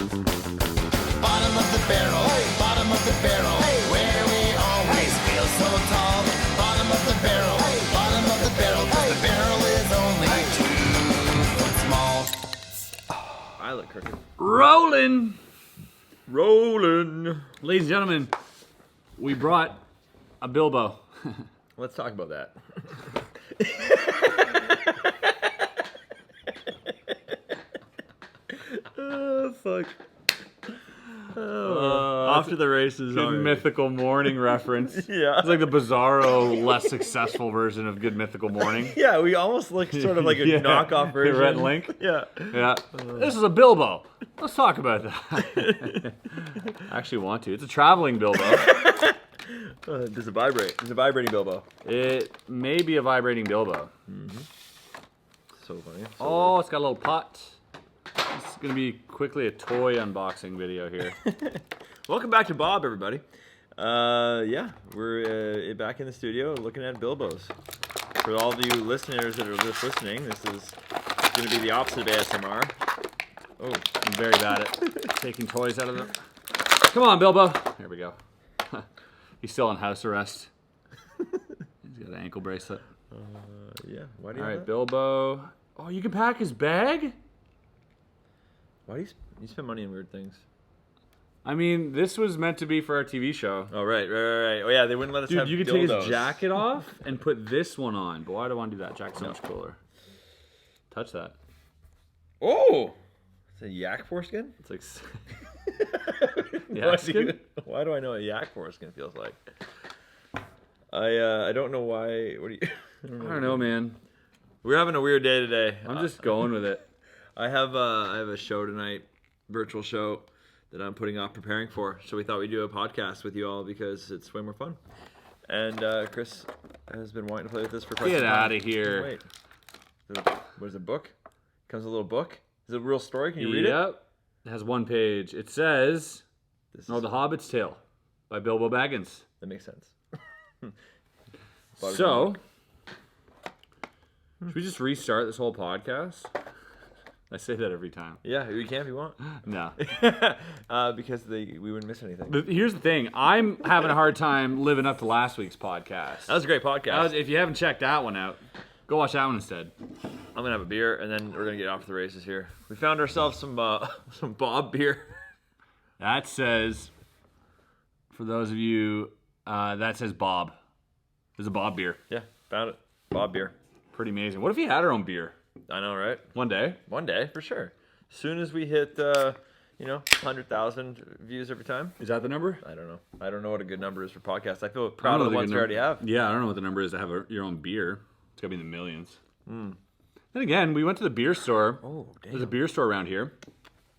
Bottom of the barrel, bottom of the barrel, where we always feel so tall. Bottom of the barrel, bottom of the barrel, 'cause the barrel is only 2 foot small. I look crooked. Rolling. Rolling. Ladies and gentlemen, we brought a Bilbo. Let's talk about that. Oh, fuck. Off to the races. Good already. Mythical Morning reference. Yeah. It's like the bizarro, less successful version of Good Mythical Morning. Yeah, we almost look sort of like a Yeah. knockoff version. Rhett and Link. Yeah. Yeah. This is a Bilbo. Let's talk about that. I actually want to. It's a traveling Bilbo. Does it vibrate? It's a vibrating Bilbo. It may be a vibrating Bilbo. So funny. Oh, it's got a little pot. It's going to be quickly a toy unboxing video here. Welcome back to Bob, everybody. Yeah, we're back in the studio looking at Bilbos. For all of you listeners that are just listening, this is going to be the opposite of ASMR. Oh, I'm very bad at taking toys out of them. Come on, Bilbo. Here we go. He's still on house arrest. He's got an ankle bracelet. yeah. Why do you All have right, that? Bilbo. Oh, you can pack his bag? Why do you spend money on weird things? I mean, this was meant to be for our TV show. Oh, right. Oh, yeah, they wouldn't let us have Dude, you could take dildos. his jacket off and put this one on. But why do I want to do that? Jacket's so much cooler. Touch that. Oh! It's a yak foreskin? It's like... Why do I know what yak foreskin feels like? I don't know why. What do you... I don't know, man. We're having a weird day today. I'm just going with it. I have a show tonight, virtual show, that I'm putting off preparing for. So we thought we'd do a podcast with you all because it's way more fun. And Chris has been wanting to play with this for quite some Get time. out of here. Wait. What is a book? Comes a little book? Is it a real story? Can you read it? Yep. It has one page. It says, The Hobbit's Tale by Bilbo Baggins. That makes sense. So, should we just restart this whole podcast? I say that every time. Yeah, we can if you want. No. Because we wouldn't miss anything. But here's the thing. I'm having a hard time living up to last week's podcast. That was a great podcast. If you haven't checked that one out, go watch that one instead. I'm going to have a beer, and then we're going to get off to the races here. We found ourselves some Bob beer. That says, for those of you, that says Bob. There's a Bob beer. Yeah, found it. Bob beer. Pretty amazing. What if we had our own beer? I know, right? One day. One day, for sure. As soon as we hit, 100,000 views every time. Is that the number? I don't know. I don't know what a good number is for podcasts. I feel proud of the ones we already have. Yeah, I don't know what the number is to have your own beer. It's got to be in the millions. Then again, we went to the beer store. Oh, damn. There's a beer store around here,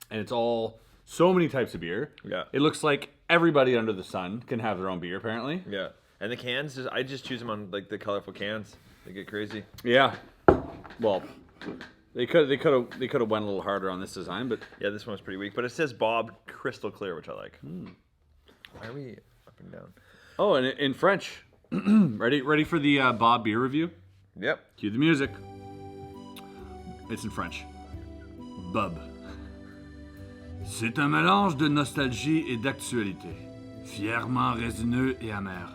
and it's all so many types of beer. Yeah. It looks like everybody under the sun can have their own beer, apparently. Yeah. And the cans, I just choose them on like the colorful cans. They get crazy. Yeah. Well, they could have went a little harder on this design, but Yeah, this one's pretty weak. But it says Bob Crystal Clear, which I like. Why are we up and down? oh, and in French. Ready for the Bob beer review? Yep. Cue the music. It's in French. Bob. C'est un mélange de nostalgie et d'actualité, fièrement résineux et amer.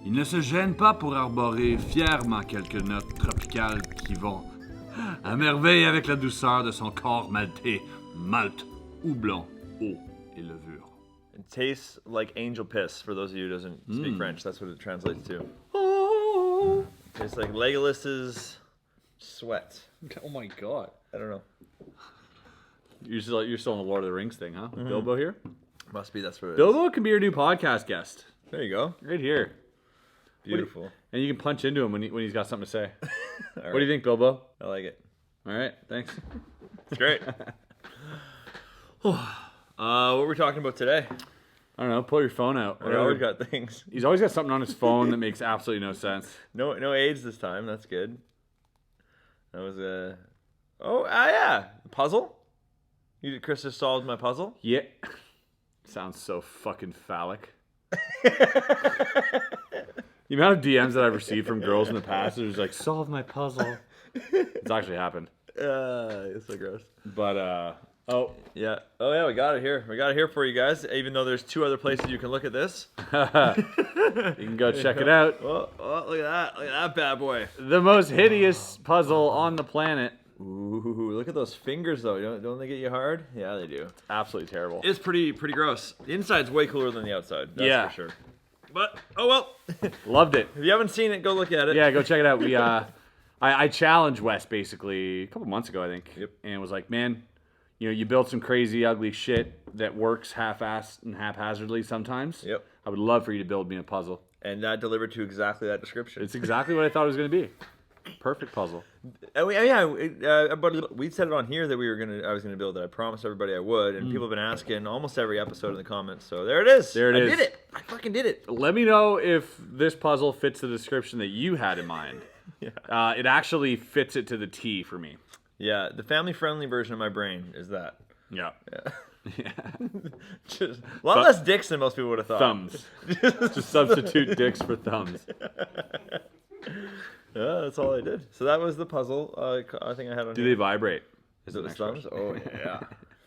Il ne se gêne pas pour arborer fièrement quelques notes tropicales qui vont à merveille avec la douceur de son corps maltais, malt, houblon, eau et levure. It tastes like angel piss, for those of you who doesn't speak French. That's what it translates to. Oh, It tastes like Legolas's sweat. oh my god. I don't know. You're still in the Lord of the Rings thing, huh? Bilbo here? Must be that's what it is. Bilbo can be your new podcast guest. There you go. Right here. Beautiful. And you can punch into him when he's got something to say. All What do you think, Bilbo? I like it. All right, thanks. It's great. What were we talking about today? I don't know, pull your phone out. We always got things. He's always got something on his phone that makes absolutely no sense. No AIDS this time. That's good. That was yeah, puzzle. Chris just solved my puzzle. Yeah. Sounds so fucking phallic. The amount of DMs that I've received from girls in the past is like, solve my puzzle. It's actually happened. It's so gross. But Oh, Yeah. Oh yeah, we got it here. We got it here for you guys. Even though there's 2 other places you can look at this. you can go check it out. Oh, look at that! Look at that bad boy. The most hideous puzzle on the planet. Ooh, look at those fingers though. Don't they get you hard? Yeah, they do. Absolutely terrible. It's pretty gross. The inside's way cooler than the outside. That's for sure. But oh well. Loved it. If you haven't seen it, go look at it. Yeah, go check it out. We I challenged Wes basically a couple months ago, I think. Yep. And was like, man, you build some crazy, ugly shit that works half-assed and haphazardly sometimes. Yep. I would love for you to build me a puzzle. And that delivered to exactly that description. It's exactly what I thought it was going to be. Perfect puzzle. But we said it on here that I was gonna build it. I promised everybody I would, and people have been asking almost every episode in the comments. So there it is. There it is. I did it. I fucking did it. Let me know if this puzzle fits the description that you had in mind. Yeah. It actually fits it to the T for me. Yeah, the family-friendly version of my brain is that. Yeah. Yeah. Just a lot less dicks than most people would have thought. Thumbs. Just substitute dicks for thumbs. Yeah, that's all I did. So that was the puzzle. I think I had on. Do here. they vibrate? Is it the thumbs? Oh yeah,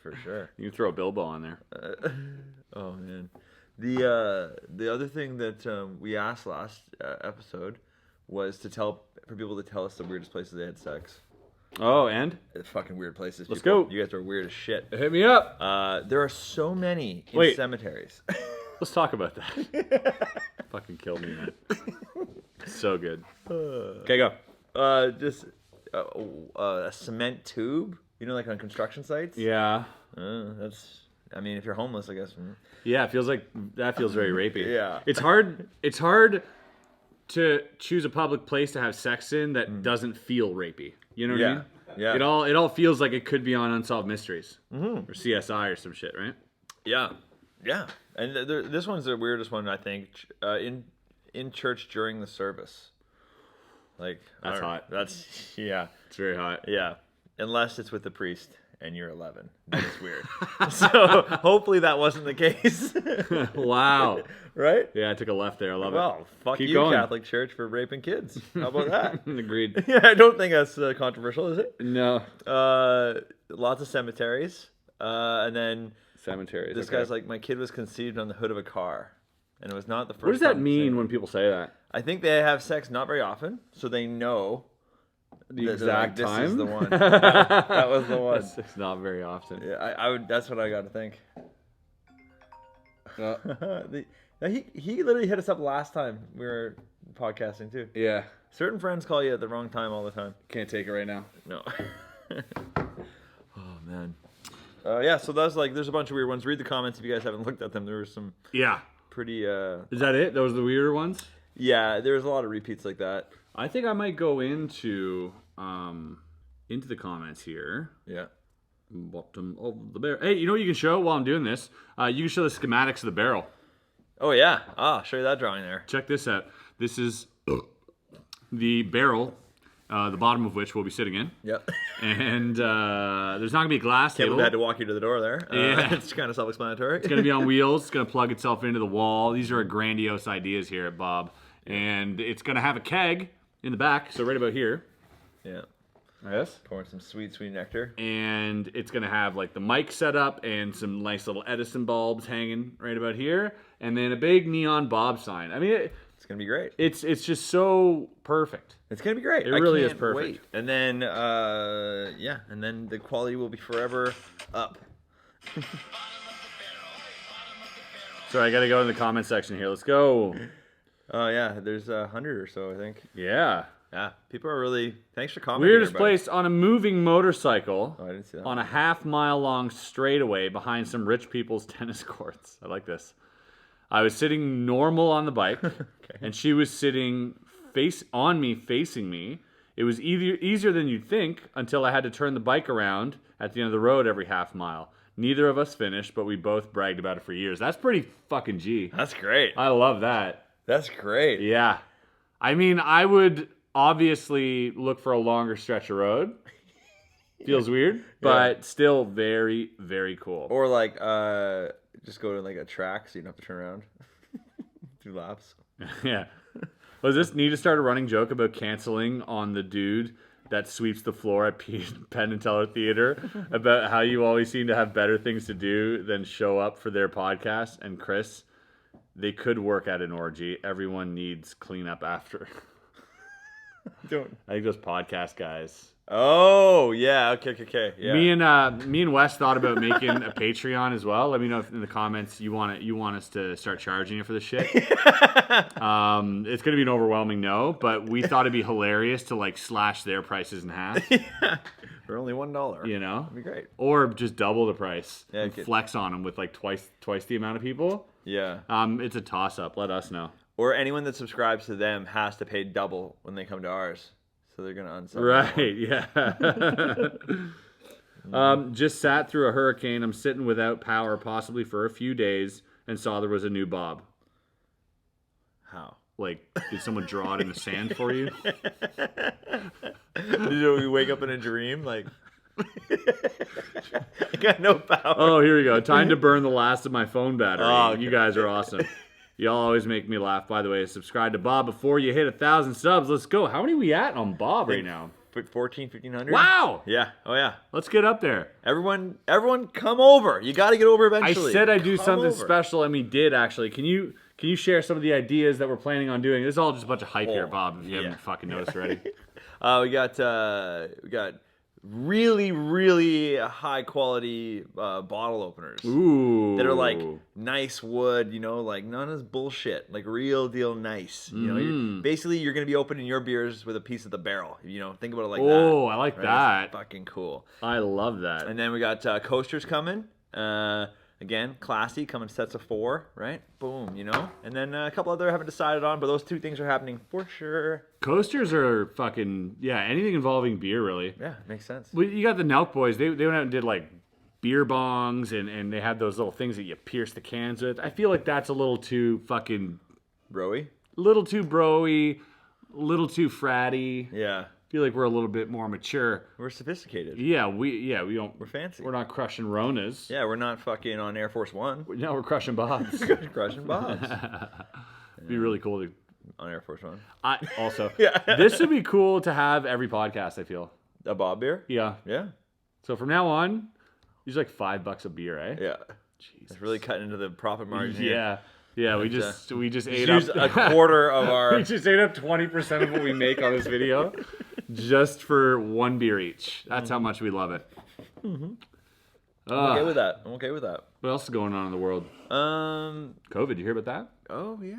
for sure. You can throw a Bilbo on there. Oh man, the other thing that we asked last episode was for people to tell us the weirdest places they had sex. Oh, and? It's fucking weird places. Let's people. go. You guys are weird as shit. Hit me up. There are so many in cemeteries. Let's talk about that. Fucking killed me, man. So good. Okay, go. Just a cement tube. You know, like on construction sites. Yeah. That's. I mean, if you're homeless, I guess. Yeah, it feels like that feels very rapey. Yeah. It's hard to choose a public place to have sex in that doesn't feel rapey. You know what I mean? Yeah. It all feels like it could be on Unsolved Mysteries or CSI or some shit, right? Yeah. Yeah. And this one's the weirdest one, I think. In church during the service. Like That's hot. That's It's very hot. Yeah. Unless it's with the priest and you're 11. That is weird. So hopefully that wasn't the case. Wow. Right? Yeah, I took a left there. I love it. Well, fuck Keep you, going. Catholic Church, for raping kids. How about that? Agreed. Yeah, I don't think that's controversial, is it? No. Lots of cemeteries. And then Cemeteries. this guy's like, my kid was conceived on the hood of a car. And it was not the first What does that time mean saying- when people say that? I think they have sex not very often, so they know The that they're like, exact this time? is the one. That was the one. It's not very often. Yeah, I would. That's what I got to think. He literally hit us up last time we were podcasting too. Yeah. Certain friends call you at the wrong time all the time. Can't take it right now. No. Oh man. Yeah. So that's like, there's a bunch of weird ones. Read the comments if you guys haven't looked at them. There were some Yeah. pretty. Is that it? Those are the weirder ones? Yeah, there's a lot of repeats like that. I think I might go into the comments here. Yeah. Bottom of the barrel. Hey, you know what you can show while I'm doing this? You can show the schematics of the barrel. Oh yeah. I'll show you that drawing there. Check this out. This is the barrel, the bottom of which we'll be sitting in. Yep. And there's not going to be a glass Can't table. believe I had to walk you to the door there. Yeah. It's kind of self-explanatory. It's going to be on wheels. It's going to plug itself into the wall. These are grandiose ideas here at Bob. And it's going to have a keg in the back, so right about here. Yeah. Yes. Pouring some sweet, sweet nectar. And it's going to have like the mic set up and some nice little Edison bulbs hanging right about here. And then a big neon Bob sign. I mean, It's going to be great. it's just so perfect. It's going to be great. It really is can't perfect. wait. And then, and then the quality will be forever up. Sorry, I got to go in the comment section here. Let's go. Oh, yeah. There's 100 or so, I think. Yeah. Yeah. People are really... Thanks for commenting. Weirdest everybody. place on a moving motorcycle Oh, I didn't see that. on a half-mile long straightaway behind some rich people's tennis courts. I like this. I was sitting normal on the bike, and she was sitting on me, facing me. It was easier than you'd think until I had to turn the bike around at the end of the road every half mile. Neither of us finished, but we both bragged about it for years. That's pretty fucking G. That's great. I love that. That's great. Yeah. I mean, I would obviously look for a longer stretch of road. Feels weird, but still very, very cool. Or like, just go to like a track so you don't have to turn around. 2 laps. Yeah. Was this need to start a running joke about canceling on the dude that sweeps the floor at Penn and Teller Theater about how you always seem to have better things to do than show up for their podcast. And Chris, they could work at an orgy. Everyone needs cleanup after. I think those podcast guys. Oh, yeah. Okay. Yeah. Me and Wes thought about making a Patreon as well. Let me know if in the comments you want us to start charging you for this shit. It's going to be an overwhelming no, but we thought it'd be hilarious to like slash their prices in half. For only $1. You know? That'd be great. Or just double the price and okay. flex on them with like twice the amount of people. Yeah. It's a toss up. Let us know. Or anyone that subscribes to them has to pay double when they come to ours. So they're going to unsub. Right, yeah. Just sat through a hurricane. I'm sitting without power possibly for a few days and saw there was a new Bob. How? Like, did someone draw it in the sand for you? Did you wake up in a dream? Like, I got no power. Oh, here we go. Time to burn the last of my phone battery. Oh, okay. You guys are awesome. Y'all always make me laugh. By the way, subscribe to Bob before you hit 1,000 subs. Let's go. How many we at on Bob right now? 1,500. Wow. Yeah. Oh, yeah. Let's get up there. Everyone come over. You got to get over eventually. I said I'd do Come something over. special, and we did, actually. Can you share some of the ideas that we're planning on doing? This is all just a bunch of hype here, Bob, if you haven't fucking noticed already. We got really, really high quality bottle openers. Ooh. That are like nice wood, you know, like none of this bullshit, like real deal nice. You know, you're going to be opening your beers with a piece of the barrel. You know, think about it like that. Oh, I like right? that. It's fucking cool. I love that. And then we got coasters coming. Again, classy, coming sets of 4, right? Boom, you know? And then a couple other I haven't decided on, but those 2 things are happening for sure. Coasters are fucking, anything involving beer, really. Yeah, makes sense. Well, you got the Nelk boys. They went out and did, like, beer bongs, and they had those little things that you pierce the cans with. I feel like that's a little too fucking... Broy? Little too bro-y, little too fratty. Yeah. I feel like we're a little bit more mature. We're sophisticated. Yeah, we don't. We're fancy. We're not crushing Ronas. Yeah, we're not fucking on Air Force One. No, we're crushing Bobs. Crushing Bobs. It'd be really cool to. On Air Force One. This would be cool to have every podcast, I feel. A Bob beer? Yeah. Yeah. So from now on, use like $5 a beer, eh? Yeah. Jesus. It's really cutting into the profit margin here. Yeah. Yeah, we just ate use up a quarter of our. We just ate up 20% of what we make on this video, just for 1 beer each. That's how much we love it. I'm okay with that. What else is going on in the world? COVID. You hear about that? Oh yeah.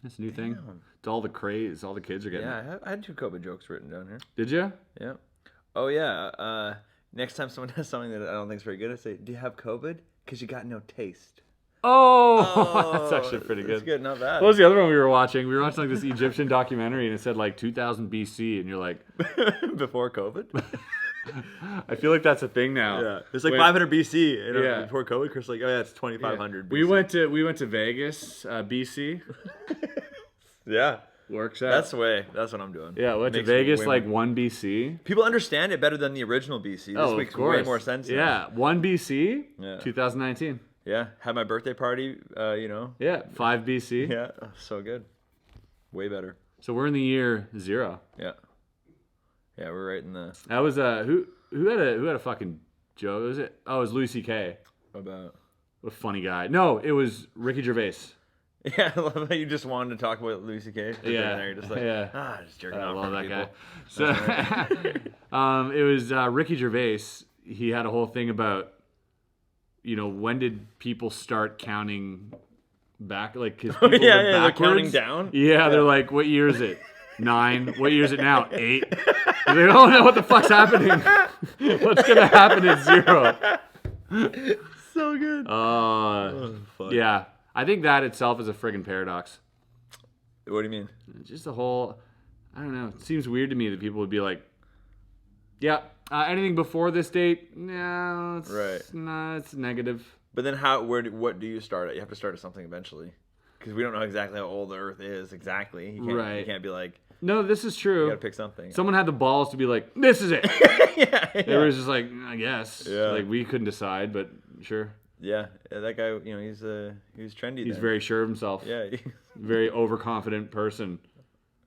That's a new thing. It's all the craze. All the kids are getting. Yeah, I had 2 COVID jokes written down here. Did you? Yeah. Oh yeah. Next time someone does something that I don't think is very good, I say, "Do you have COVID? Because you got no taste." Oh, that's actually pretty good. That's good, not bad. What was the other one we were watching? We were watching like this Egyptian documentary, and it said like 2000 BC, and you're like, before COVID. I feel like that's a thing now. Yeah, it's like 500 BC. You know, Yeah. Before COVID, Chris like, oh yeah, it's 2500. BC. We went to Vegas, BC. Yeah, works out. That's what I'm doing. Yeah, went to Vegas like 1 BC. People understand it better than the original BC. This makes way more sense. Yeah, 1 BC. Yeah. 2019. Yeah, had my birthday party. You know. Yeah, 5 BC. Yeah, so good. Way better. So we're in the year 0. Yeah. Yeah, we're right in the. That was who had a fucking joke? Was it? Oh, it was Louis C.K. About. What a funny guy. No, it was Ricky Gervais. Yeah, I love how you just wanted to talk about Louis C.K. Yeah, you're just like, just jerking off. I love that people. guy. So, it was Ricky Gervais. He had a whole thing about, when did people start counting back? Like, because people they're counting down. Yeah, they're like, what year is it? 9. What year is it now? 8. They don't know what the fuck's happening. What's gonna happen at 0? So good. Fuck. Yeah. I think that itself is a friggin' paradox. What do you mean? Just the whole, I don't know. It seems weird to me that people would be like, yeah, anything before this date, no, it's negative. But then what do you start at? You have to start at something eventually. Because we don't know exactly how old the Earth is exactly. You can't be like... No, this is true. You gotta pick something. Someone had the balls to be like, this is it. Yeah. They were just like, I guess. Yeah. Like, we couldn't decide, but sure. Yeah, that guy, he was trendy. He's then. very sure of himself. Yeah. Very overconfident person.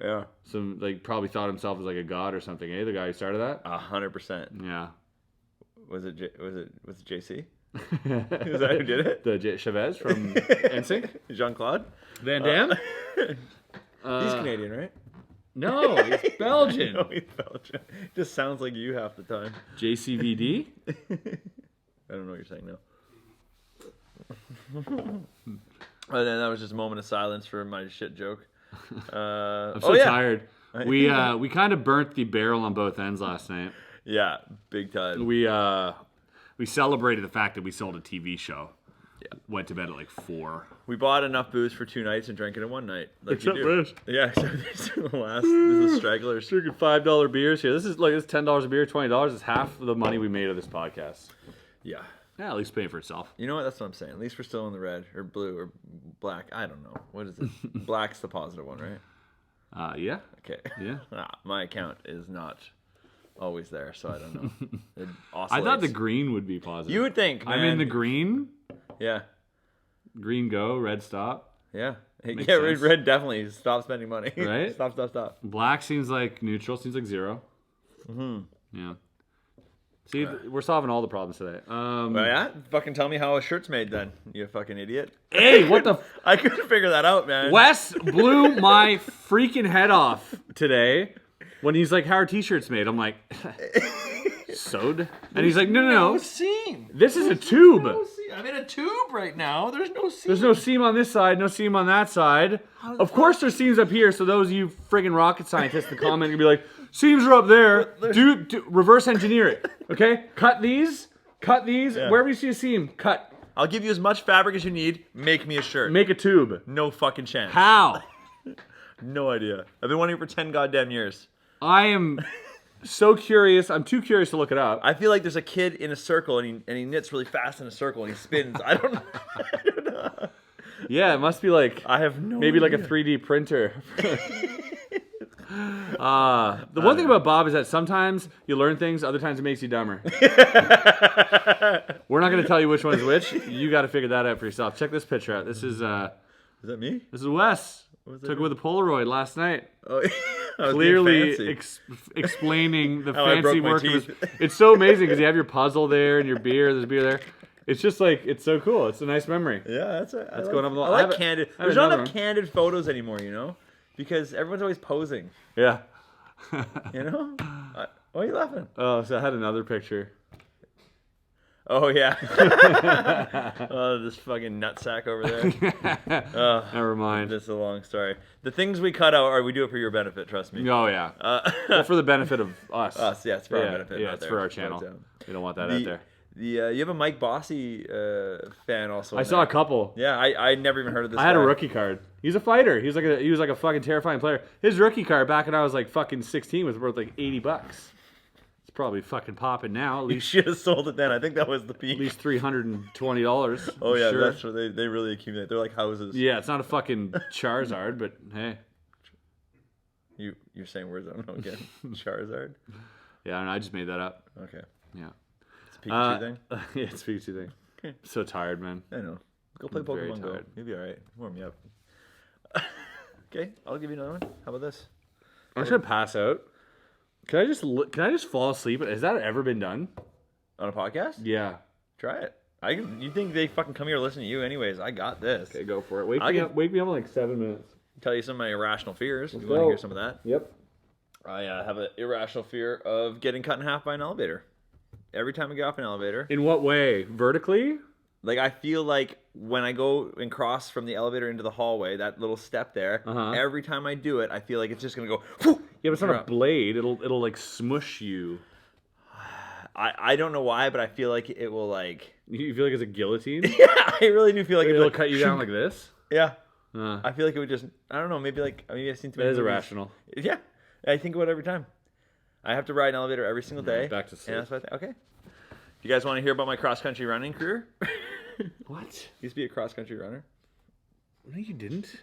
Yeah. Some probably thought himself as like a god or something. Eh, the guy who started that. 100%. Yeah. Was it JC? Is that who did it? The Chavez from NSYNC? Jean-Claude Van Damme? He's Canadian, right? No, he's Belgian. No, he's Belgian. Just sounds like you half the time. JCVD? I don't know what you're saying now. And then that was just a moment of silence for my shit joke. I'm so tired. We kind of burnt the barrel on both ends last night. Yeah, big time. We celebrated the fact that we sold a TV show. Yeah. Went to bed at like 4. We bought enough booze for 2 nights and drank it in 1 night. Like except you do. this. Yeah, except this is the last. This is stragglers. Drinking $5 beers here. This is $10 a beer, $20. It's half of the money we made of this podcast. Yeah. Yeah, at least paying for itself. You know what? That's what I'm saying. At least we're still in the red or blue or black. I don't know. What is it? Black's the positive one, right? Yeah. Okay. Yeah. My account is not always there, so I don't know. It oscillates. I thought the green would be positive. You would think, man. I'm in the green. Yeah. Green go, red stop. Yeah. Makes Yeah, sense. red definitely. Stop spending money. Right? Stop. Black seems like neutral. Seems like 0. Mm-hmm. Yeah. See, we're solving all the problems today. Well, yeah? Fucking tell me how a shirt's made then, you fucking idiot. Hey, what the... I couldn't figure that out, man. Wes blew my freaking head off today when he's like, how are t-shirts made? I'm like, sewed? And he's like, no. seam. This is a tube. No seam. I'm in a tube right now. There's no seam. There's no seam on this side, no seam on that side. Of course there's seams up here, so those of you friggin' rocket scientists in the comment can be like, seams are up there. Do reverse engineer it. Okay? Cut these. Yeah. Wherever you see a seam, cut. I'll give you as much fabric as you need. Make me a shirt. Make a tube. No fucking chance. How? No idea. I've been wanting it for 10 goddamn years. I am so curious. I'm too curious to look it up. I feel like there's a kid in a circle and he knits really fast in a circle and he spins. I don't know. Yeah, it must be like I have no maybe idea. like a 3D printer. The one thing about Bob is that sometimes you learn things, other times it makes you dumber. We're not going to tell you which one is which. You got to figure that out for yourself. Check this picture out. This is that me? This is Wes. Took it with a Polaroid last night. Oh, Clearly explaining the How I fancy broke my work of his... teeth. It's so amazing because you have your puzzle there and your beer. There's beer there. It's just like, it's so cool. It's a nice memory. Yeah, that's going on. I like candid. There's not enough candid photos anymore, you know, because everyone's always posing. Yeah. You know? Why are you laughing? Oh, so I had another picture. Oh yeah. Oh, this fucking nutsack over there. Never mind. This is a long story. The things we cut out we do it for your benefit. Trust me. Oh yeah. Well, for the benefit of us. Us, yeah, it's for our benefit. Yeah, not it's there. for our channel. We don't want that out there. You have a Mike Bossy fan also. I saw a couple. Yeah, I never even heard of this. I had a rookie card. He's a fighter. He was like a fucking terrifying player. His rookie card back when I was like fucking 16 was worth like $80. It's probably fucking popping now. At You least should have sold it then. I think that was the peak. at least $320. Oh yeah, sure. that's what they really accumulate. They're like houses. Yeah, it's not a fucking Charizard, but hey. You're saying words I don't know again. Charizard. Yeah, I don't know. I just made that up. Okay. Yeah. It's a Pikachu thing. Yeah, it's a Pikachu thing. Okay. So tired, man. I know. Go play I'm very Pokemon Go. tired. You'll be all right. Warm me up. Okay, I'll give you another one. How about this? I'm just gonna pass out. Can I just fall asleep? Has that ever been done? On a podcast? Yeah. Try it. You think they fucking come here to listen to you anyways? I got this. Okay, go for it. Wake me up in like 7 minutes. Tell you some of my irrational fears. If you go. want to hear some of that. Yep. I have an irrational fear of getting cut in half by an elevator. Every time I get off an elevator. In what way? Vertically? Like, I feel like when I go and cross from the elevator into the hallway, that little step there, every time I do it, I feel like it's just going to go, whoo! Yeah, but it's not a blade. It'll like smush you. I don't know why, but I feel like it will like... You feel like it's a guillotine? Yeah, I really do feel like It'll like, cut you down like this? Yeah. I feel like it would just... I don't know, maybe I've seen too many That is movies. irrational. Yeah. I think about it every time. I have to ride an elevator every single day. Back to sleep. And that's what I think. Okay. You guys want to hear about my cross-country running career? What? Used to be a cross-country runner. No, you didn't.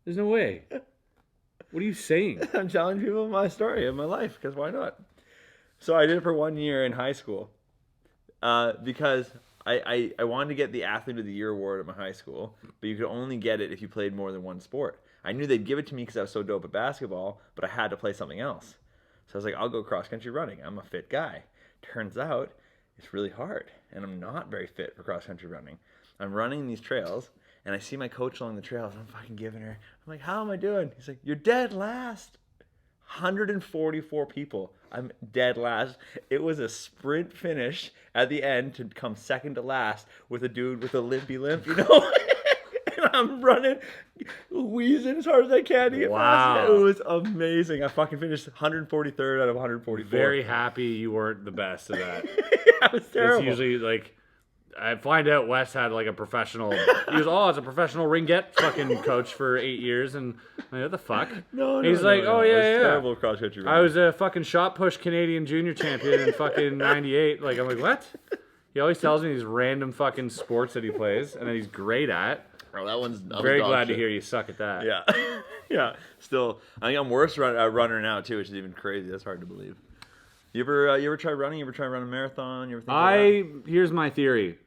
There's no way. What are you saying? I'm telling people my story of my life, because why not? So I did it for 1 year in high school because I wanted to get the Athlete of the Year award at my high school, but you could only get it if you played more than one sport. I knew they'd give it to me because I was so dope at basketball, but I had to play something else. So I was like, I'll go cross-country running. I'm a fit guy. Turns out it's really hard, and I'm not very fit for cross-country running. I'm running these trails, and I see my coach along the trails, and I'm fucking giving her. I'm like, how am I doing? He's like, you're dead last. 144 people. I'm dead last. It was a sprint finish at the end to come second to last with a dude with a limpy limp, you know? And I'm running, wheezing as hard as I can to get past it. It was amazing. I fucking finished 143rd out of 144. Very happy you weren't the best of that. That was terrible. It's usually like, I find out Wes had like a professional, he was, it's a professional ringette fucking coach for 8 years, and I'm like, what the fuck? He's like, yeah. Terrible cross-country running. I was a fucking shot push Canadian junior champion in fucking 98. Like, I'm like, what? He always tells me these random fucking sports that he plays and that he's great at. Oh, that was very glad shit. to hear you suck at that. Yeah. Yeah. Still, I think I'm worse runner now too, which is even crazy. That's hard to believe. You ever try running? You ever try running a marathon? You ever think about that? Here's my theory.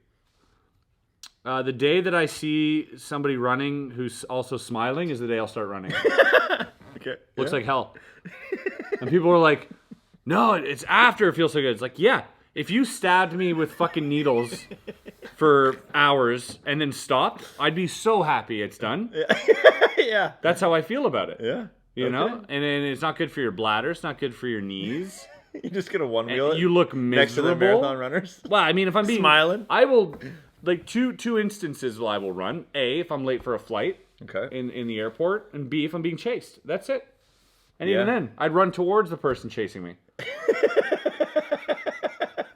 The day that I see somebody running who's also smiling is the day I'll start running. Okay. Looks like hell. And people are like, no, it's after it feels so good. It's like, yeah, if you stabbed me with fucking needles for hours and then stopped, I'd be so happy it's done. Yeah. That's how I feel about it. Yeah. You know? And then it's not good for your bladder. It's not good for your knees. You're just going to one-wheel it? You look miserable. Next to the marathon runners? Well, I mean, if I'm being... Smiling? I will... Like, two instances I will run. A, if I'm late for a flight in the airport. And B, if I'm being chased. That's it. And even then, I'd run towards the person chasing me.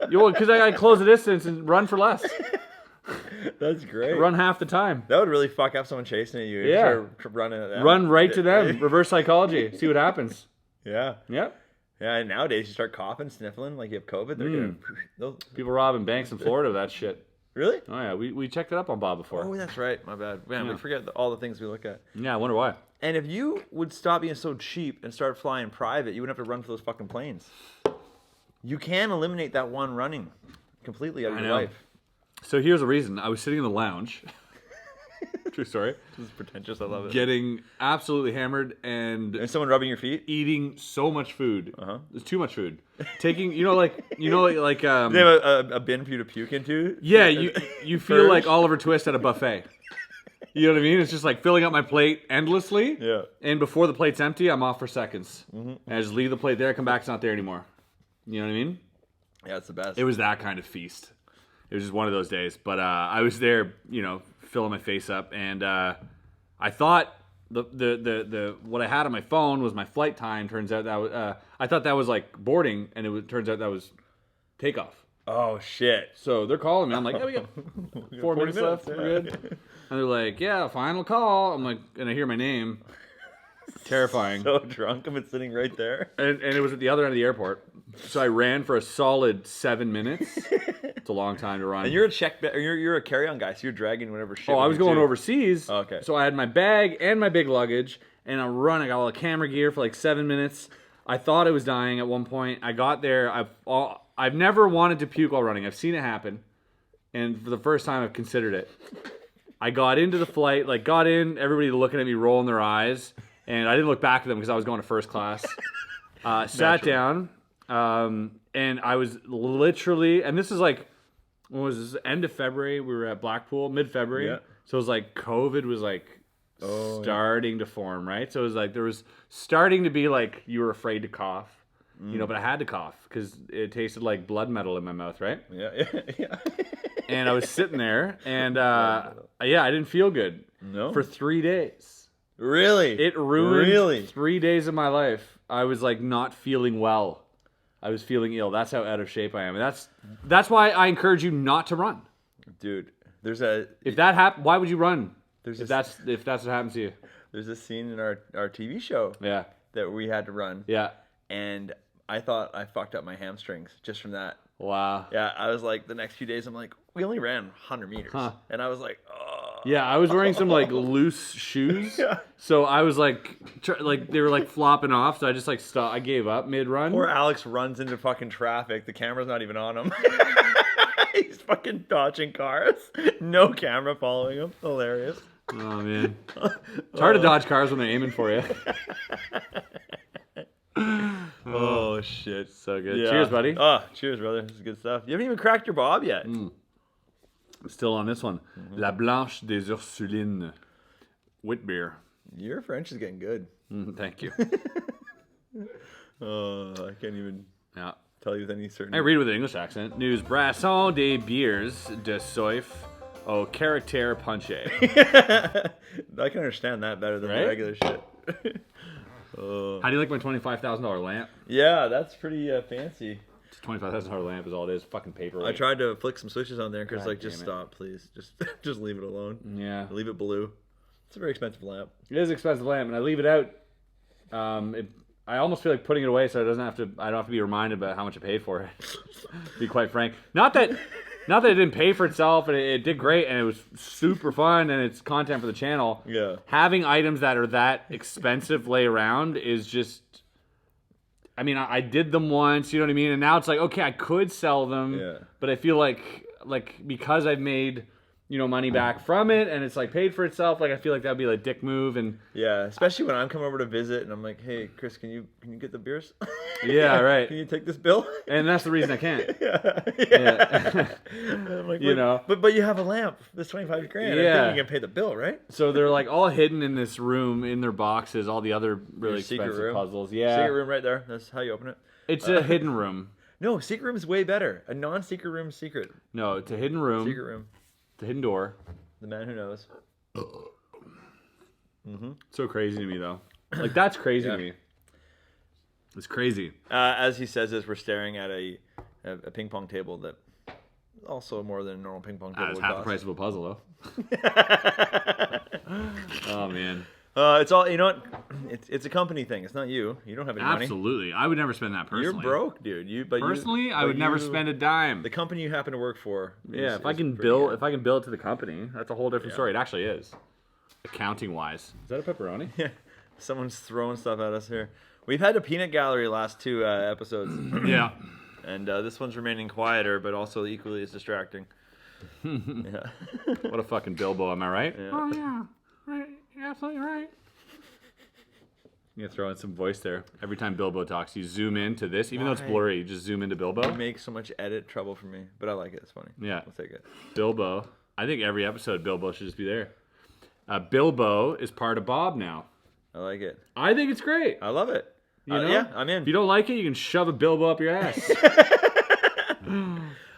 Because I close the distance and run for less. That's great. Run half the time. That would really fuck up someone chasing at you. Yeah. Running at them. Run right to them. Reverse psychology. See what happens. Yeah. Yep. Yeah, and nowadays you start coughing, sniffling, like you have COVID. They're gonna... People robbing banks in Florida with that shit. Really? Oh, yeah. We checked it up on Bob before. Oh, that's right. My bad. Man, we forget all the things we look at. Yeah, I wonder why. And if you would stop being so cheap and start flying private, you wouldn't have to run for those fucking planes. You can eliminate that one running completely out of your life. So here's the reason. I was sitting in the lounge. True story. This is pretentious. I love it. Getting absolutely hammered and someone rubbing your feet? Eating so much food. There's too much food. Taking, They have a bin for you to puke into? Yeah, you feel like Oliver Twist at a buffet. You know what I mean? It's just like filling up my plate endlessly. Yeah. And before the plate's empty, I'm off for seconds. And I just leave the plate there, come back, it's not there anymore. You know what I mean? Yeah, it's the best. It was that kind of feast. It was just one of those days. But I was there, filling my face up, and I thought the what I had on my phone was my flight time. Turns out that was, I thought that was like boarding, and turns out that was takeoff. Oh shit! So they're calling me. I'm like, yeah, we got 4 minutes left. We're good. And they're like, yeah, final call. I'm like, and I hear my name. Terrifying. So drunk, I've been sitting right there. And it was at the other end of the airport. So I ran for a solid 7 minutes. It's a long time to run. And you're a carry-on guy, so you're dragging whatever shit. Oh, I was going overseas. Oh, okay. So I had my bag and my big luggage, and I'm running. I got all the camera gear for like 7 minutes. I thought I was dying at one point. I got there. I've never wanted to puke while running. I've seen it happen, and for the first time, I've considered it. I got into the flight, everybody looking at me, rolling their eyes, and I didn't look back at them because I was going to first class. Sat down, and I was literally, and this is like, when was this? End of February. We were at Blackpool, mid-February. Yeah. So it was like COVID was like starting to form, right? So it was like there was starting to be like you were afraid to cough, but I had to cough because it tasted like blood metal in my mouth, right? Yeah. And I was sitting there, and I didn't feel good. No. For 3 days. Really? It ruined 3 days of my life. I was like not feeling well. I was feeling ill. That's how out of shape I am. And that's why I encourage you not to run. Dude, if that happened, why would you run? If that's what happens to you. There's this scene in our TV show that we had to run. Yeah. And I thought I fucked up my hamstrings just from that. Wow. Yeah, I was like, the next few days, I'm like, we only ran 100 meters. And I was like, oh. Yeah, I was wearing some like loose shoes. Yeah. So I was like they were like flopping off. So I just like stopped. I gave up mid-run. Poor Alex runs into fucking traffic. The camera's not even on him. He's fucking dodging cars. No camera following him. Hilarious. Oh, man. It's hard to dodge cars when they're aiming for you. Oh, shit. So good. Yeah. Cheers, buddy. Oh, cheers, brother. This is good stuff. You haven't even cracked your bob yet. Still on this one. La Blanche des Ursulines. Wit beer. Your French is getting good. Thank you. I can't even Yeah. tell you with any certainty. I read with an English accent. Nous brassons des bières de soif au caractère punché. I can understand that better than the Right? regular shit. How do you like my $25,000 lamp? Yeah, that's pretty fancy. It's a $25,000 lamp is all it is. Fucking paperweight. I tried to flick some switches on there, and Chris God like, just damn it. stop, please. Just leave it alone. Yeah. Leave it blue. It's a very expensive lamp. It is an expensive lamp, and I leave it out. I almost feel like putting it away so I don't have to be reminded about how much I paid for it. To be quite frank. Not that it didn't pay for itself, and it did great, and it was super fun, and it's content for the channel. Yeah. Having items that are that expensive lay around is just... I mean, I did them once, you know what I mean? And now it's like, okay, I could sell them, Yeah. but I feel like because I've made... money back from it, and it's like paid for itself. Like I feel like that'd be like dick move, and Yeah, especially when I'm coming over to visit, and I'm like, hey, Chris, can you get the beers? yeah, right. Can you take this bill? And that's the reason I can't. Yeah. I'm like, You know. But you have a lamp. That's 25 grand. I Yeah. think you can pay the bill, right? So they're like all hidden in this room in their boxes. All the other really Your secret expensive room. puzzles. Yeah, Secret room right there. That's how you open it. it's a hidden room. No, secret room is way better. A non-secret room is secret. No, it's a hidden room. Secret room. It's a hidden door. The man who knows. So crazy to me though. Like that's crazy Yeah. to me. It's crazy. As he says this, we're staring at a ping pong table that also more than a normal ping pong table It's would half the cost. price of a puzzle though. Oh man. It's all, you know what? It's a company thing. It's not you. You don't have any money. Absolutely. I would never spend that personally. You're broke, dude. Personally, I would never spend a dime. The company you happen to work for. Yeah, is if I can pretty bill good. it to the company, that's a whole different story. It actually is. Accounting wise. Is that a pepperoni? Yeah, someone's throwing stuff at us here. We've had a peanut gallery last two episodes, Yeah. and this one's remaining quieter, but also equally as distracting. Yeah. What a fucking Bilbo, am I right? Yeah. Oh yeah. Right. You're absolutely right. You throw in some voice there. Every time Bilbo talks, you zoom into this, even though it's Why? blurry, you just zoom into Bilbo. It makes so much edit trouble for me, but I like it. It's funny. Yeah. I'll take it. Bilbo. I think every episode Bilbo should just be there. Bilbo is part of Bob now. I like it. I think it's great. I love it. You know? Yeah, I'm in. If you don't like it, you can shove a Bilbo up your ass.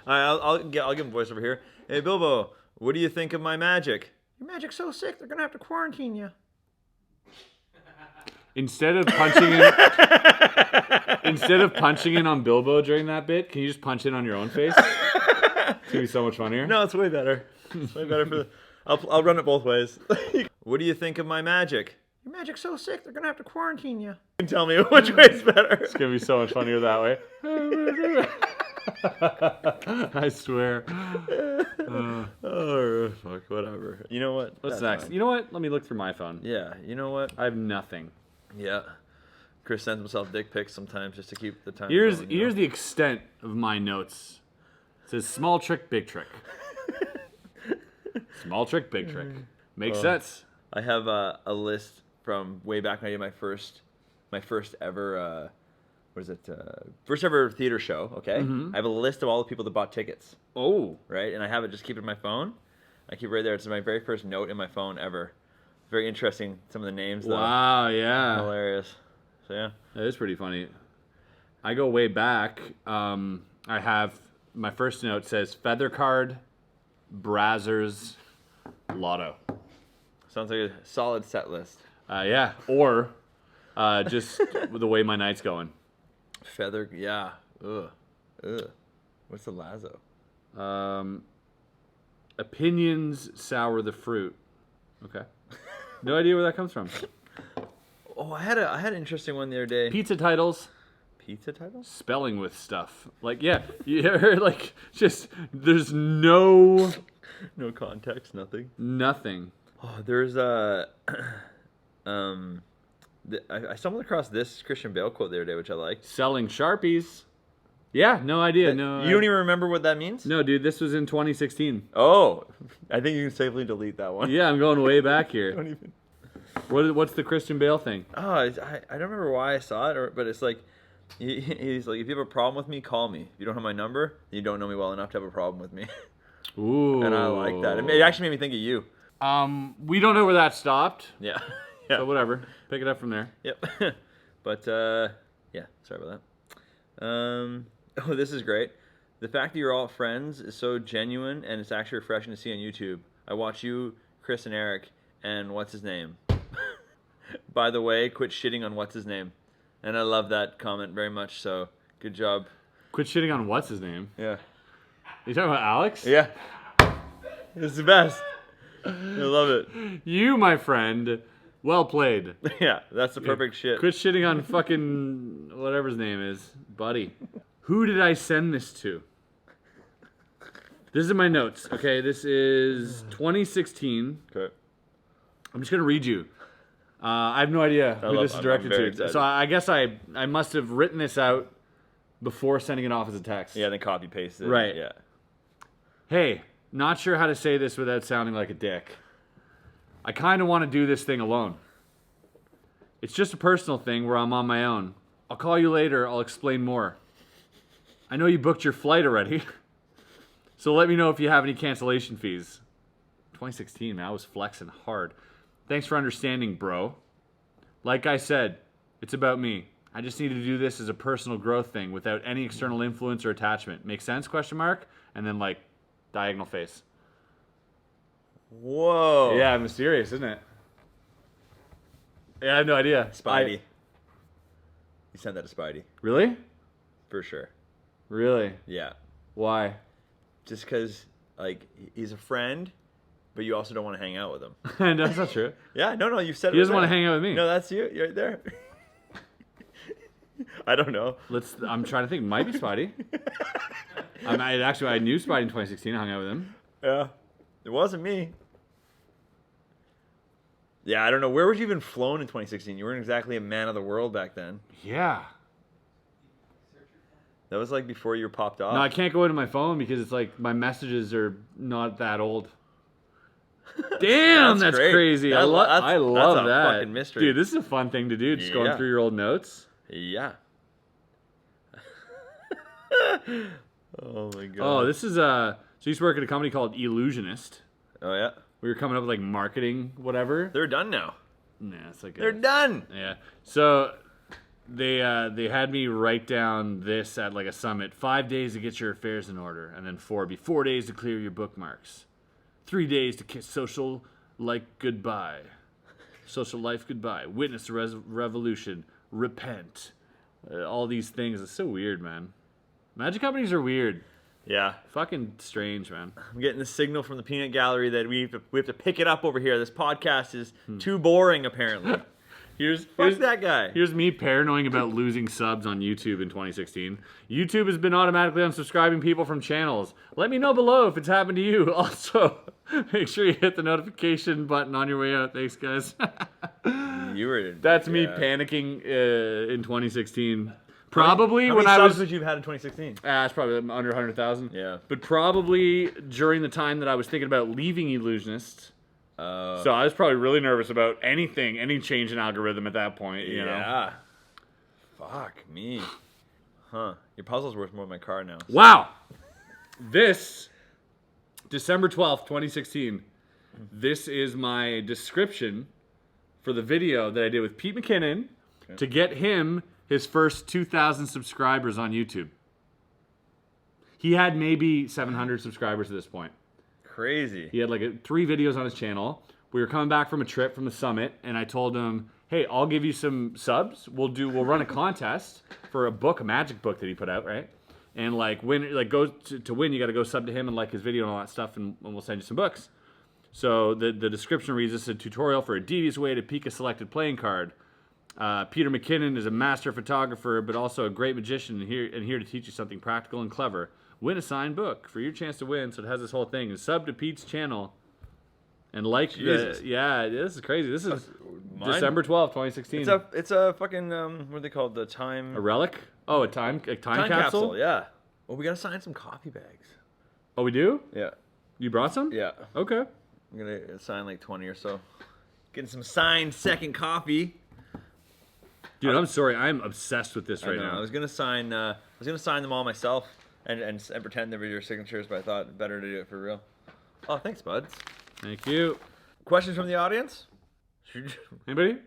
I'll give him voice over here. Hey, Bilbo, what do you think of my magic? Your magic's so sick, they're gonna have to quarantine you. Instead of punching in on Bilbo during that bit, can you just punch in on your own face? It's gonna be so much funnier. No, it's way better. It's way better for the. I'll run it both ways. What do you think of my magic? Your magic's so sick, they're gonna have to quarantine you. You can tell me which way's better. It's gonna be so much funnier that way. I swear. Oh, fuck, whatever. You know what? What's That's next? fine. You know what? Let me look through my phone. Yeah, you know what? I have nothing. Yeah. Chris sends himself dick pics sometimes just to keep the time Here's going, you know? here's the extent of my notes. It says small trick, big trick. Small trick, big trick. Makes sense. I have a list from way back when I did my first ever first ever theater show. Okay, I have a list of all the people that bought tickets. Oh. Right, and I have it just keep it in my phone. I keep it right there. It's my very first note in my phone ever. Very interesting. Some of the names. Though. Wow, yeah. Hilarious. So yeah. That is pretty funny. I go way back. I have my first note says Feather Card, Brazzers, Lotto. Sounds like a solid set list. Yeah, or just the way my night's going. Feather, yeah. Ugh. What's the lazo? Opinions sour the fruit. Okay. No idea where that comes from. Oh, I had an interesting one the other day. Pizza titles. Pizza titles? Spelling with stuff. Like, yeah, you're like, just, there's no... No context, nothing. Nothing. Oh, there's I stumbled across this Christian Bale quote the other day, which I liked. Selling Sharpies. Yeah, no idea. No, You don't even remember what that means? No, dude, this was in 2016. Oh, I think you can safely delete that one. Yeah, I'm going way back here. Don't even. What's the Christian Bale thing? Oh, I don't remember why I saw it, but it's like, he's like, if you have a problem with me, call me. If you don't have my number, you don't know me well enough to have a problem with me. Ooh. And I like that. It actually made me think of you. We don't know where that stopped. Yeah. So whatever. Pick it up from there. Yep. But, yeah, sorry about that. Oh, this is great. The fact that you're all friends is so genuine, and it's actually refreshing to see on YouTube. I watch you, Chris, and Eric, and what's his name? By the way, quit shitting on what's his name. And I love that comment very much, so good job. Quit shitting on what's his name? Yeah. You talking about Alex? Yeah. It's the best. I love it. You, my friend, well played. Yeah, that's the perfect shit. Quit shitting on fucking whatever his name is, buddy. Who did I send this to? This is in my notes. Okay, this is 2016. Okay. I'm just gonna read you. I have no idea who this is directed very to. excited. So I guess I must have written this out before sending it off as a text. Yeah, then copy paste it. Right. Yeah. Hey, not sure how to say this without sounding like a dick. I kind of want to do this thing alone. It's just a personal thing where I'm on my own. I'll call you later. I'll explain more. I know you booked your flight already. So let me know if you have any cancellation fees. 2016, man, I was flexing hard. Thanks for understanding, bro. Like I said, it's about me. I just need to do this as a personal growth thing without any external influence or attachment. Make sense? Question mark. And then like diagonal face. Whoa. Yeah, mysterious, isn't it? Yeah, I have no idea. Spidey. You sent that to Spidey. Really? For sure. Really? Yeah. Why? Just because, like, he's a friend, but you also don't want to hang out with him. No, that's not true. Yeah, no, you said it. He doesn't right want to there. hang out with me. No, that's you. You're right there. I don't know. I'm trying to think. Might be Spidey. I knew Spidey in 2016. I hung out with him. Yeah. It wasn't me. Yeah, I don't know. Where would you even flown in 2016? You weren't exactly a man of the world back then. Yeah. That was like before you were popped off. No, I can't go into my phone because it's like my messages are not that old. Damn, that's great. crazy. I love that's a that. fucking mystery. Dude, this is a fun thing to do. Just going Yeah. through your old notes. Yeah. Oh my god. Oh, this is so I used to work at a company called Illusionist. Oh yeah. We were coming up with like marketing, whatever. They're done now. Nah, it's like They're done. Yeah. So they had me write down this at like a summit. 5 days to get your affairs in order, and then 4 days to clear your bookmarks. 3 days to kiss social like goodbye. Social life goodbye. Witness the revolution. Repent. All these things. It's so weird, man. Magic companies are weird. Yeah. Fucking strange, man. I'm getting the signal from the peanut gallery that we have to pick it up over here. This podcast is too boring, apparently. Here's that guy. Here's me paranoing about losing subs on YouTube in 2016. YouTube has been automatically unsubscribing people from channels. Let me know below if it's happened to you. Also, make sure you hit the notification button on your way out. Thanks, guys. That's me panicking in 2016. Probably How when many I was. subs would you have had in 2016? It's probably under 100,000. Yeah. But probably during the time that I was thinking about leaving Illusionist. So I was probably really nervous about any change in algorithm at that point. You know? Yeah. Fuck me. Huh. Your puzzle's worth more than my car now. Wow. This, December 12th, 2016, this is my description for the video that I did with Pete McKinnon to get him his first 2,000 subscribers on YouTube. He had maybe 700 subscribers at this point. Crazy. He had like 3 videos on his channel. We were coming back from a trip from the summit, and I told him, "Hey, I'll give you some subs. We'll run a contest for a book, a magic book that he put out, right? And like win, like go to win, you got to go sub to him and like his video and all that stuff, and we'll send you some books." So the description reads, "This is a tutorial for a devious way to peek a selected playing card. Peter McKinnon is a master photographer, but also a great magician, and here to teach you something practical and clever. Win a signed book for your chance to win." So it has this whole thing. And sub to Pete's channel. And like, this is crazy. This is December 12th, 2016. It's a fucking what are they called? The time. A relic? Oh, a time capsule? Yeah. Well, we gotta sign some coffee bags. Oh, we do? Yeah. You brought some? Yeah. Okay. I'm gonna sign like 20 or so. Getting some signed second coffee. Dude, I'm sorry. I'm obsessed with this right I know. now. I was gonna sign them all myself and pretend they were your signatures, but I thought better to do it for real. Oh, thanks, buds. Thank you. Questions from the audience? Anybody?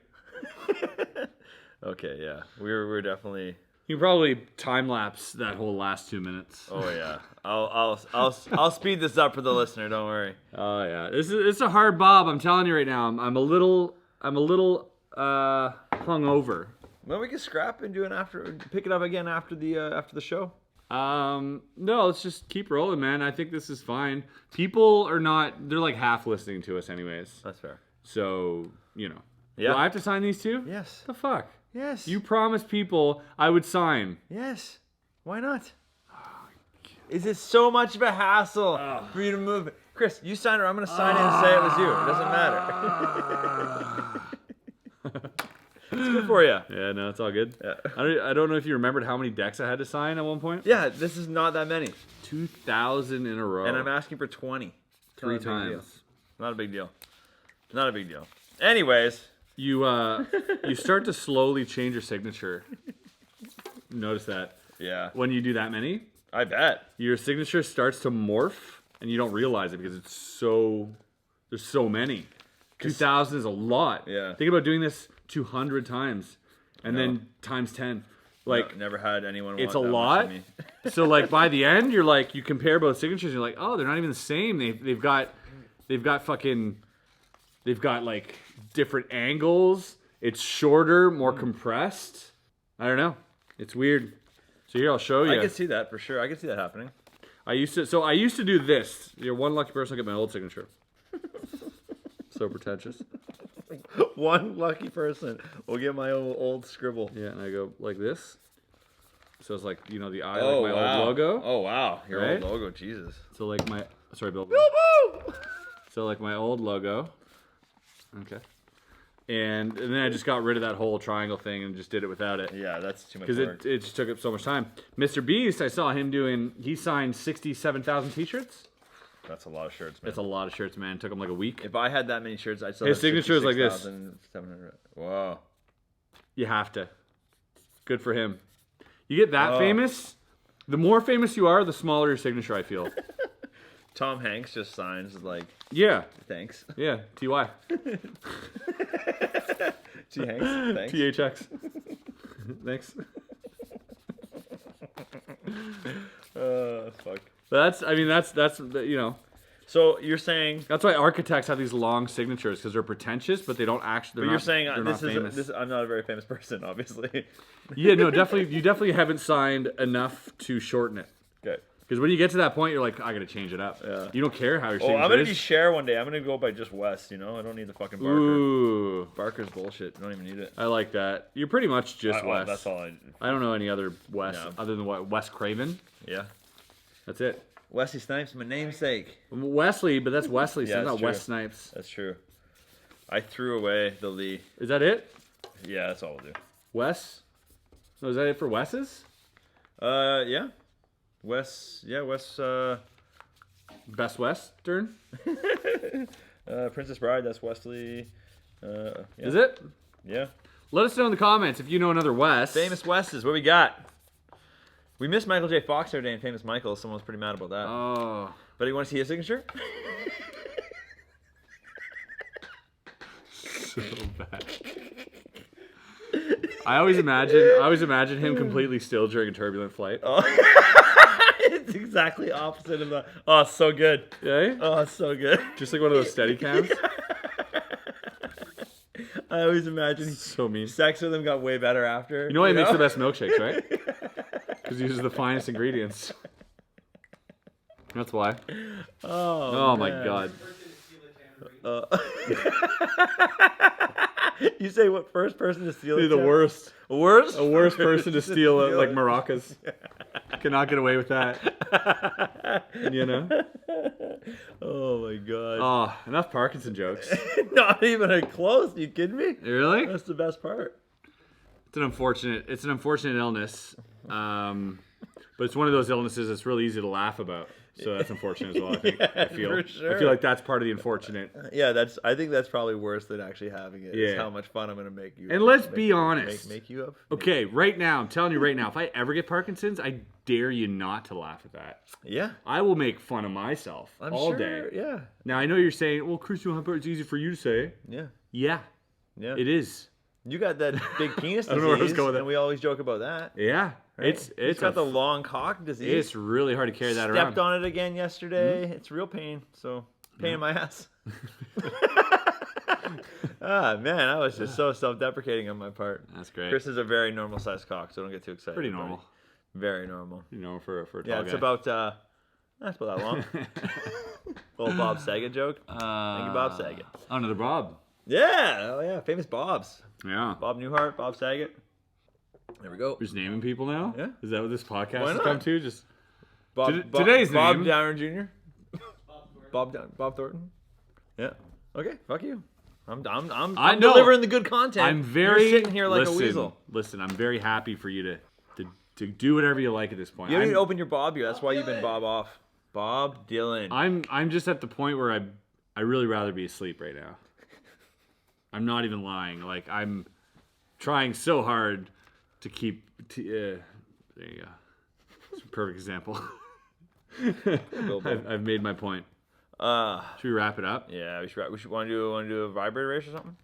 Okay, yeah. We're definitely. You can probably time lapse that whole last 2 minutes. Oh yeah. I'll speed this up for the listener. Don't worry. Oh yeah. It's a hard bob. I'm telling you right now. I'm a little hungover. Well, we can scrap and pick it up again after the show. No, let's just keep rolling, man. I think this is fine. People are not. They're like half listening to us, anyways. That's fair. So Yeah. Do I have to sign these too? Yes. The fuck. Yes. You promised people I would sign. Yes. Why not? Is it so much of a hassle for you to move it? Chris, you sign it or I'm going to sign it and say it was you. It doesn't matter. It's good for you. Yeah, no, it's all good. Yeah. I don't know if you remembered how many decks I had to sign at one point. Yeah, this is not that many. 2,000 in a row. And I'm asking for 20. Three times. Not a big deal. Not a big deal. Anyways. You start to slowly change your signature. Notice that. Yeah. When you do that many, I bet. your signature starts to morph, and you don't realize it because there's so many. 2,000 is a lot. Yeah. Think about doing this 200 times, and then times 10. Like, never had anyone. it's want a that lot. much of me. So like by the end, you're like, you compare both signatures, and you're like, oh, they're not even the same. They've got like different angles. It's shorter, more compressed. I don't know. It's weird. So here, I'll show you. I can see that for sure. I can see that happening. I used to do this. You're one lucky person to get my old signature. So pretentious. One lucky person will get my old scribble. Yeah, and I go like this. So it's like, the eye, Oh, like my wow. old logo. Oh wow, your Right? old logo, Jesus. So like my, sorry, Bill. So like my old logo. Okay. And then I just got rid of that whole triangle thing and just did it without it. Yeah, that's too much Because work. it just took up so much time. Mr. Beast, I saw him he signed 67,000 t-shirts. That's a lot of shirts, man. That's a lot of shirts, man. It took him like a week. If I had that many shirts, I'd still His have signature is like this. 66,700. Whoa. You have to. Good for him. You get that famous, the more famous you are, the smaller your signature, I feel. Tom Hanks just signs like, Yeah. thanks. Yeah. TY. T. Hanks, thanks. THX. Thanks. Fuck. That's So you're saying, that's why architects have these long signatures, because they're pretentious, but they don't actually. but you're saying they're not famous. I'm not a very famous person, obviously. Yeah, no, definitely. You definitely haven't signed enough to shorten it. Okay. Because when you get to that point, you're like, I gotta change it up. Yeah. You don't care how your Oh, signature I'm gonna is. be Cher one day. I'm gonna go by just Wes. I don't need the fucking Barker. Ooh, Barker's bullshit. I don't even need it. I like that. You're pretty much just Wes. That's all I. I don't know any other Wes No. other than what Wes Craven. Yeah. That's it. Wesley Snipes, my namesake. Wesley, but that's Wesley. So Yeah, it's that's not true. Wes Snipes. That's true. I threw away the Lee. Is that it? Yeah, that's all we'll do. Wes? No, is that it for Wes's? Yeah. Wes. Yeah, Wes. Best Western? Princess Bride. That's Wesley. Yeah. Is it? Yeah. Let us know in the comments if you know another Wes. Famous Wes's. What we got? We missed Michael J. Fox the other day in Famous Michael. Someone was pretty mad about that. Oh. But you want to see his signature? So bad. I always imagine him completely still during a turbulent flight. Oh. It's exactly opposite of the. Oh, it's so good. Yeah? Oh, it's so good. Just like one of those steady cams. I always imagine So mean. sex with him got way better after. You know why he makes the best milkshakes, right? Because he uses the finest ingredients. That's why. Oh my man. god. You say what first person to steal? He's it, the Tim? worst. Worst? A worst person to steal like it. maracas. Cannot get away with that. Oh my god. Oh, enough Parkinson jokes. Not even a close. You kidding me? Really? That's the best part. It's an unfortunate illness. But it's one of those illnesses that's really easy to laugh about. So that's unfortunate as well. I think. I feel like that's part of the unfortunate. Yeah, I think that's probably worse than actually having it. Yeah. Is how much fun I'm gonna make you. And let's be honest. Make you up. Okay, right now, I'm telling you right now, if I ever get Parkinson's, I dare you not to laugh at that. Yeah. I will make fun of myself all day. Yeah. Now I know you're saying, well, Chris, it's easy for you to say. Yeah. Yeah. Yeah. It is. You got that big penis disease, I don't know where I was going with that. and we always joke about that. Yeah. Right? It's got the long cock disease. It's really hard to carry that around. Stepped on it again yesterday. Mm-hmm. It's real pain. So pain in my ass. Man, I was just so self-deprecating on my part. That's great. Chris is a very normal sized cock, so don't get too excited. Pretty normal. Very normal. You know, for a tall Yeah, it's guy. about that's about that long. Little Bob Saget joke. Thank you, Bob Saget. Oh, another Bob. Yeah, oh yeah, famous Bobs. Yeah. Bob Newhart, Bob Saget. There we go. We're just naming people now? Yeah. Is that what this podcast Why has not? come to? Just Today's Bob name. Downer Jr. Bob Thornton. Yeah. Okay. Fuck you. I'm I know. delivering the good content. I'm very You're sitting here like a weasel. Listen, I'm very happy for you to do whatever you like at this point. You don't even open your Bob here. That's why you've been Bob off. Bob Dylan. I'm just at the point where I really rather be asleep right now. I'm not even lying. Like I'm trying so hard to keep. There you go. It's a perfect example. I've made my point. Should we wrap it up? Yeah, we should want to do a vibrator race or something.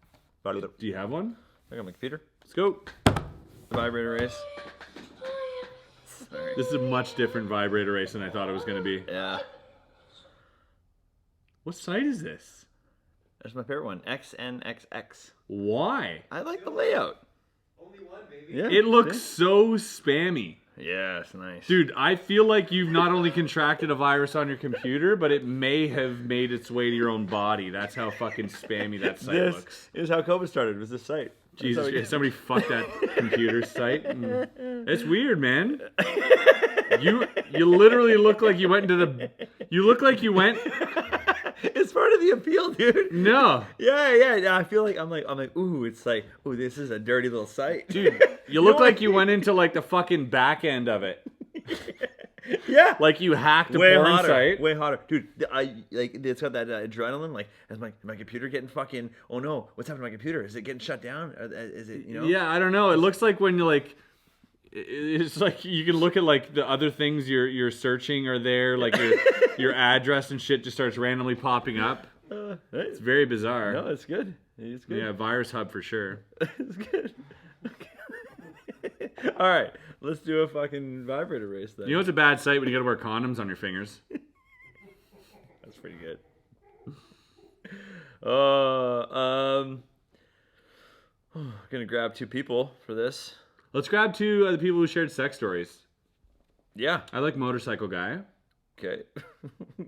Do you have one? I got my computer. Let's go. The vibrator race. Sorry. This is a much different vibrator race than I thought it was going to be. Yeah. What site is this? That's my favorite one. XNXX. Why? I like the layout. Only one, baby. Yeah. It looks so spammy. Yeah, it's nice. Dude, I feel like you've not only contracted a virus on your computer, but it may have made its way to your own body. That's how fucking spammy that site This looks. is how COVID started, was this site. Jesus Christ, somebody fucked that computer site. It's weird, man. You literally look like you went into the... You look like you went... It's part of the appeal, dude. No. Yeah. I feel like I'm like, ooh, it's like, ooh, this is a dirty little site. Dude, you look like you went into like the fucking back end of it. Yeah. Like you hacked a way porn hotter, site. way hotter, dude. It's got that adrenaline. Like, is my computer getting fucking? Oh no, what's happening to my computer? Is it getting shut down? Is it Yeah, I don't know. It looks like when you like, it's like you can look at like the other things you're searching are there, like your address and shit just starts randomly popping up. It's very bizarre. No, it's good. It's good. Yeah, virus hub for sure. It's good. Okay. All right, let's do a fucking vibrator race then. You know it's a bad sight when you got to wear condoms on your fingers. That's pretty good. Gonna grab two people for this. Let's grab two of the people who shared sex stories. Yeah. I like Motorcycle Guy. Okay.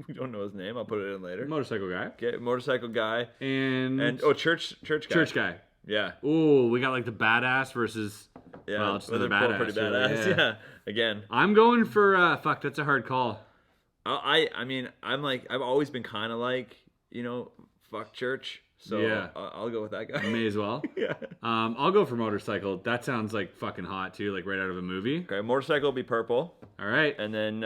We don't know his name. I'll put it in later. Motorcycle Guy. Okay, motorcycle guy. And church guy. Church Guy. Yeah. Ooh, we got like the badass versus. Yeah. Well, it's they're another both badass. pretty badass. Really, Yeah. Again. I'm going for fuck. That's a hard call. I mean, I'm like, I've always been kind of like, fuck church. So Yeah. I'll go with that guy. May as well. Yeah. I'll go for motorcycle. That sounds like fucking hot too, like right out of a movie. Okay, motorcycle will be purple, All right. and then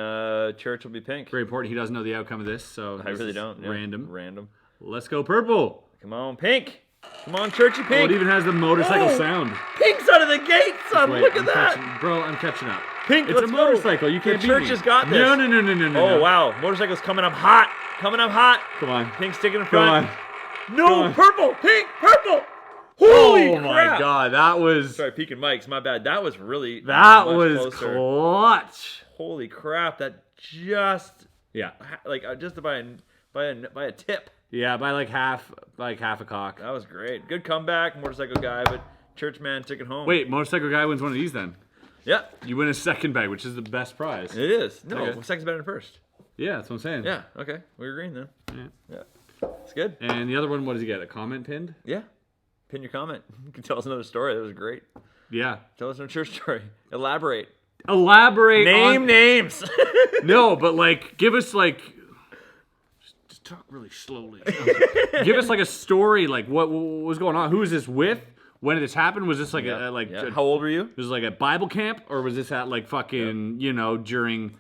church will be pink. Very important. He doesn't know the outcome of this, so I this really is don't. Yeah. Random. Random. Let's go purple. Come on, pink. Come on, churchy Oh, pink. it even has the motorcycle Oh, sound. Pink's out of the gate, son. Wait, Look at I'm that. I'm catching up. Pink, It's let's a go. motorcycle. You can't The beat church me. has got this. No. Oh, wow. Motorcycle's coming up hot. Coming up hot. Come on. Pink sticking in Come front. on. No, Come on. purple. Pink, purple. Holy Oh crap. my god, that was Sorry, peeking mics. My bad. That was really that much was closer. clutch. Holy crap. That just, Yeah. just by a tip. Yeah, by like half a cock. That was great. Good comeback, motorcycle guy, but church man took it home. Wait, motorcycle guy wins one of these then. Yeah, You win a second bag, which is the best prize. it is. No, Okay. second's better than first. Yeah, that's what I'm saying. Yeah, okay. We're agreeing then. Yeah. Yeah. It's good. And the other one, what does he get? A comment pinned? Yeah. Pin your comment. You can tell us another story. That was great. Yeah. Tell us another church story. Elaborate. Elaborate Name on... names. No, but like, give us like... Just talk really slowly. Give us like a story, like what was going on? Who is this with? when did this happen? Was this like How old were you? Was it like a Bible camp, or was this at like fucking during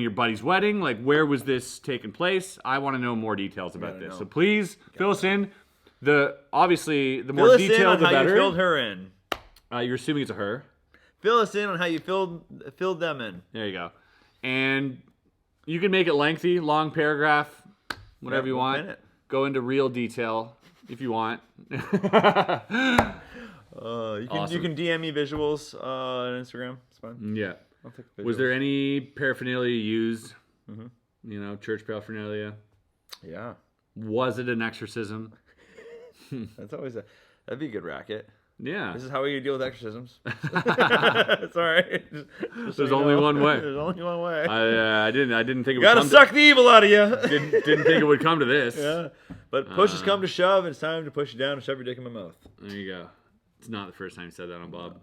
your buddy's wedding? Like, where was this taking place? I want to know more details about this. So please fill us in. Obviously the more detailed, the better. How you filled her in. You're assuming it's a her. Fill us in on how you filled them in. There you go. And you can make it lengthy, long paragraph, whatever you want. Go into real detail if you want. You can DM me visuals on Instagram. It's fine. Yeah. I'll take visuals. Was there any paraphernalia used? Mm-hmm. Church paraphernalia. Yeah. Was it an exorcism? That'd be a good racket. Yeah. This is how we deal with exorcisms. Sorry. There's only one way. There's only one way. I didn't think it would gotta come suck the evil out of you. Didn't think it would come to this. Yeah. But push has come to shove, and it's time to push you down and shove your dick in my mouth. There you go. It's not the first time you said that on Bob.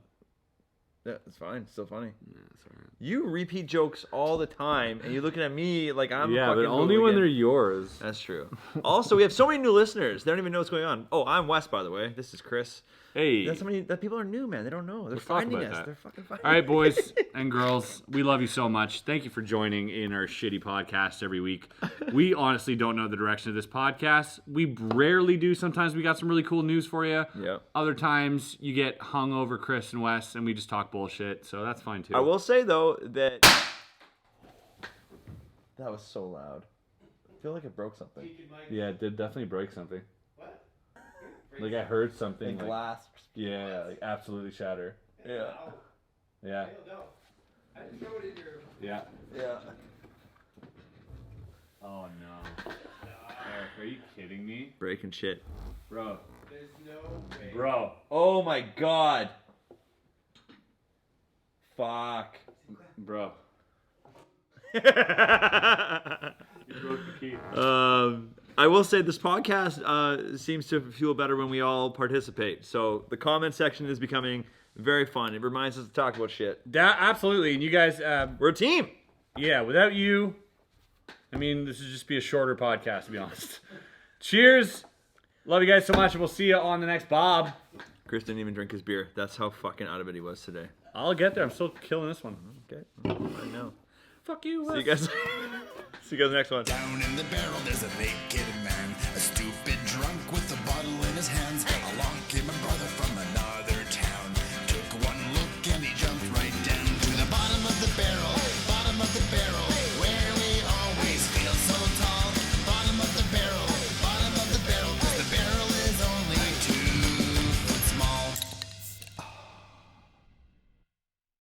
Yeah, it's fine. It's still funny. Yeah, it's all right. You repeat jokes all the time, and you're looking at me like I'm yeah, fucking but only when they're yours. That's true. Also, we have so many new listeners. They don't even know what's going on. Oh, I'm Wes, by the way. This is Chris. Hey. That's so many that people are new, man. They don't know. They're finding us. That. They're fucking finding us. All right, boys and girls, we love you so much. Thank you for joining in our shitty podcast every week. We honestly don't know the direction of this podcast. We rarely do. Sometimes we got some really cool news for you. Yep. Other times you get hung over Chris and Wes, and we just talk bullshit. So that's fine too. I will say though that was so loud. I feel like it broke something. Yeah, it did definitely break something. Like I heard something. Like glass. Yeah, like absolutely shatter. Yeah. Yeah. I didn't throw it in your... Yeah. Yeah. Oh no. Eric, are you kidding me? Breaking shit. Bro. There's no way. Bro. Oh my god. Fuck. Bro. You broke the key. I will say this podcast seems to feel better when we all participate. So the comment section is becoming very fun. It reminds us to talk about shit. Absolutely. And you guys, we're a team. Yeah, without you, I mean, this would just be a shorter podcast, to be honest. Cheers. Love you guys so much, and we'll see you on the next Bob. Chris didn't even drink his beer. That's how fucking out of it he was today. I'll get there. I'm still killing this one. Okay. I know. Fuck you, Wes. See you guys. See you guys next one. Down in the barrel, there's a naked man, a stupid drunk with a bottle in his hands.